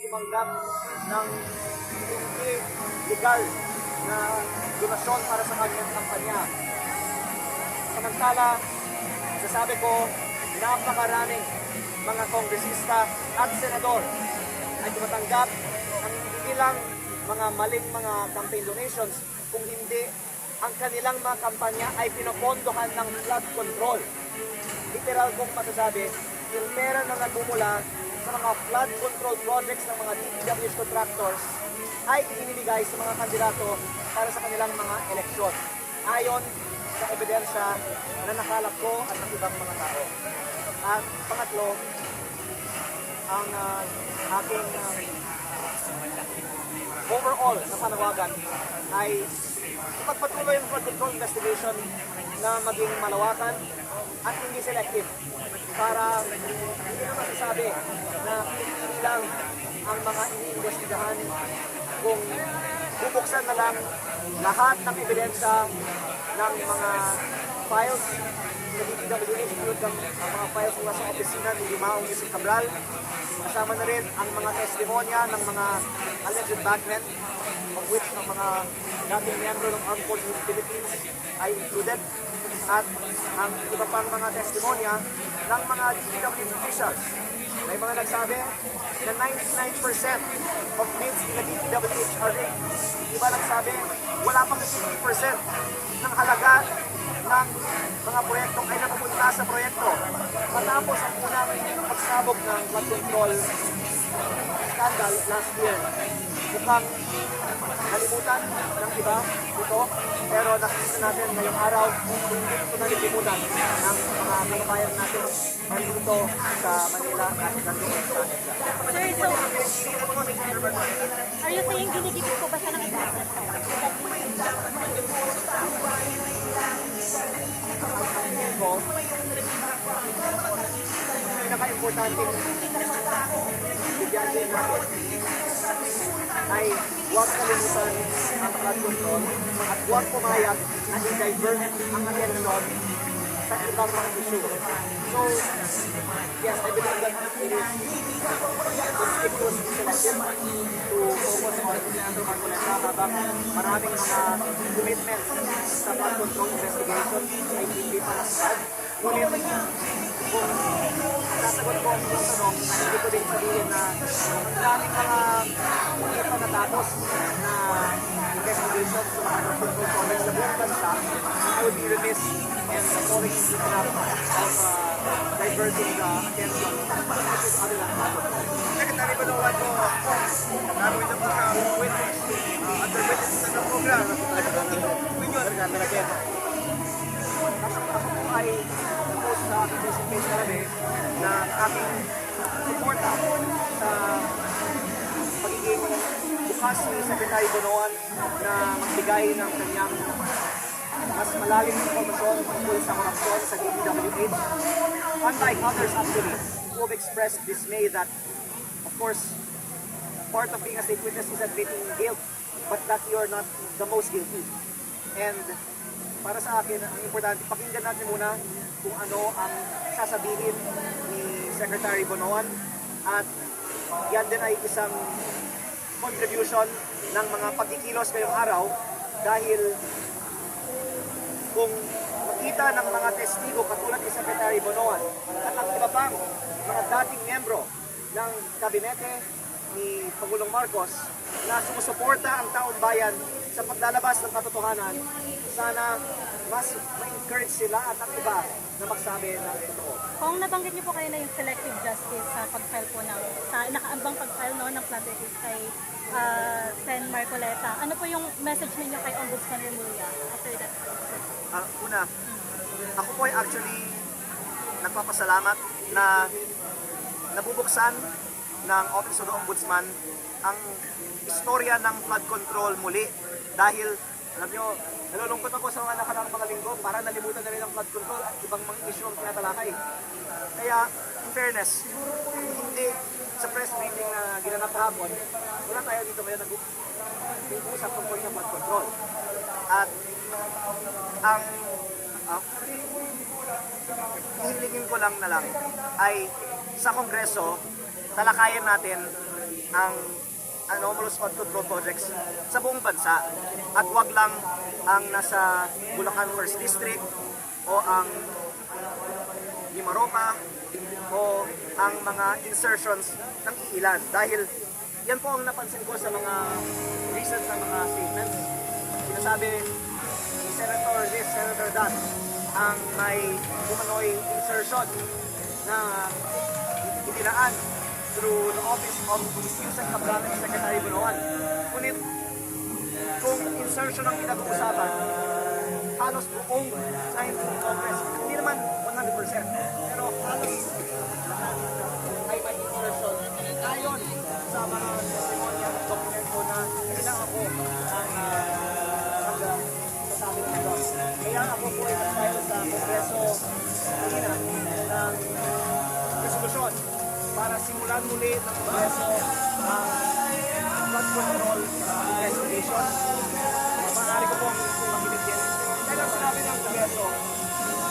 tumanggap ng hindi legal na donasyon para sa kanyang kampanya. Samantala, sasabi ko, napakaraming mga kongresista at senador ay tumatanggap ng hindi lang mga maling mga campaign donations, kung hindi ang kanilang mga kampanya ay pinopondohan ng flood control. Literal kong masasabi, yung pera na nagmumula sa mga flood control projects ng mga DPWH contractors ay ininibigay sa mga kandidato para sa kanilang mga eleksyon. Ayon sa ebidensya na nakalap ko at ng ibang mga tao. At pangatlo, ang aking overall na panawagan ay ipagpatuloy ang flood control investigation na maging malawakan at hindi selective para hindi na masasabi na hindi lang ang mga iniimbestigahan, kung bubuksan na lang lahat ng ebidensya ng mga files sa DPWH, ang mga files mula sa opisina ni Limaong Yusuf Cabral, kasama na rin ang mga testimonya ng mga alleged bagmen, of which ang mga dating miyembro ng Armed Forces of the Philippines ay included, at ang iba pang mga testimonya ng mga DPWH officials. May mga nagsabi na 99% of bids in the DPWH are rigged. Iba nagsabi, wala pang 50% ng halaga ng mga proyekto ay napupunta sa proyekto. Matapos ang unang pagsabog ng flood control scandal last year. Mukhang nalimutan ng iba ito, pero nakikita natin ngayong araw hindi ito nalilimutan ng mga kababayan natin dito sa Manila at nandoon sa EDSA. Sir, so, are you saying ginigipit ko ba siya ng investment? Ko, pinaka-importante bigyan din natin ay huwag kalimutan ang flood control at huwag pumayag na i-divert ang atensyon sa ibang mga issue. So, yes, I believe that it is conspicuously selective to focus on Senator Marcoleta habang maraming mga commitments sa flood control investigation ay hindi pa nasagad. Ngunit, kung sasagot ko ang inyong tanong, hindi ko din sabihin na ang daming mga hindi pa natapos na investigation sa mga flood control projects sa buong bansa, I would be remiss and falling into the trap of diverting the attention to other than flood control. Secretary Bonoan po, namin na po sa witness, under witness na program. Ako po ay nag-post sa aking Facebook page namin na aking suporta sa pagiging bukas ni Secretary Bonoan na magbigay ng kanyang mas malalim na informasyon tungkol sa korupsyon sa DPWH. Unlike others actually, who have expressed dismay that, of course, part of being a state witness is admitting guilt, but that you are not the most guilty. And para sa akin, ang importante, pakinggan natin muna kung ano ang sasabihin ni Secretary Bonoan, at yan din ay isang contribution ng mga pagkikilos ngayong araw, dahil kung makita ng mga testigo katulad ni Secretary Bonoan at ang iba pang mga dating miyembro ng kabinete ni Pangulong Marcos na sumusuporta ang taong bayan sa paglalabas ng katotohanan, sana mas ma-encourage sila at ang iba na magsabi ng totoo. Kung nabanggit niyo po kayo na yung selective justice sa pag-file po ng, sa nakaambang pag-file no, ng flood relief kay Sen. Marcoleta, ano po yung message ninyo kay Ombudsman Remulla after that? Una, ako po ay actually nagpapasalamat na nabubuksan ng Office of the Ombudsman ang istorya ng flood control muli, dahil alam nyo, nalulungkot ako sa mga nakaraang mga linggo, para nalimutan na rin ang flood control at ibang mga issue ang tinatalakay. Kaya, in fairness, hindi sa press briefing na ginanap hapon, wala tayo dito ngayon nag-uusap tungkol sa flood control. At ang hihilingin ko lang na lang ay sa Kongreso, talakayan natin ang anomalous flood control projects sa buong bansa. At wag lang ang nasa Bulacan First District o ang Mimaropa o ang mga insertions ng ilan. Dahil yan po ang napansin ko sa mga recent na mga statements. Sinasabi ni Senator this, Senator that, ang may umano'y insertion na itinaan through the office of Yusek Cabrales, Secretary Bunoan. Ngunit kung insertion ang pinag-uusapan, halos buong 19 Congress, hindi naman 100%, pero halos lahat ay may insertion. Ayon sa mga testimonial at document ko na kailangan ako ang sasabi ng ito. Kaya ako po ay nag-file sa Kongreso kanina ng resolusyon para simulan muli ng Kongreso ang flood control investigation. Maaari ko pong makinig din. Kaya ang sinabi ng Kongreso,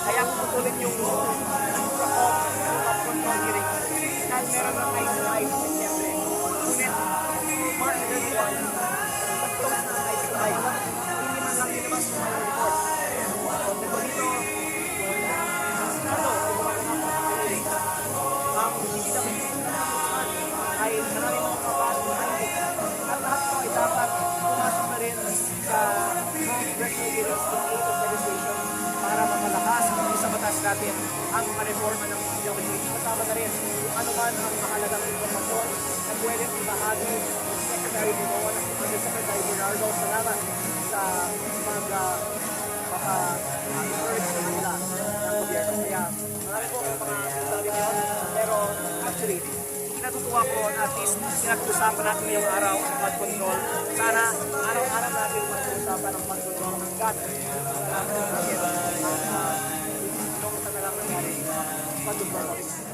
kaya puputulin yung flood control hearing dahil meron ng ICI sa Setyembre. Ngunit, March 31, pag-close ng ICI, hindi man lang nilabas yung mga report. So, dito, ang Senado, ang ay maraming mga kapatid at lahat ito ay dapat pumasok na rin sa regulators in aid of legislation para mapalakas sa batas natin ang reforma ng PWD. Kasama na rin kung ano man ang mahalagang informasyon na pwede ibahagi ng Secretary Bunoan at Secretary Bernardo. Salamat sa maka-encourage sa kanila ng gobyerno. Kaya marami po ang mga sabi ngayon, pero actually, natutuwa ko na at least pinag-usapan natin ngayong araw ang flood control. Sana araw-araw natin mag-usapan ang flood control hanggat natin ang sa na lang nangyari flood control.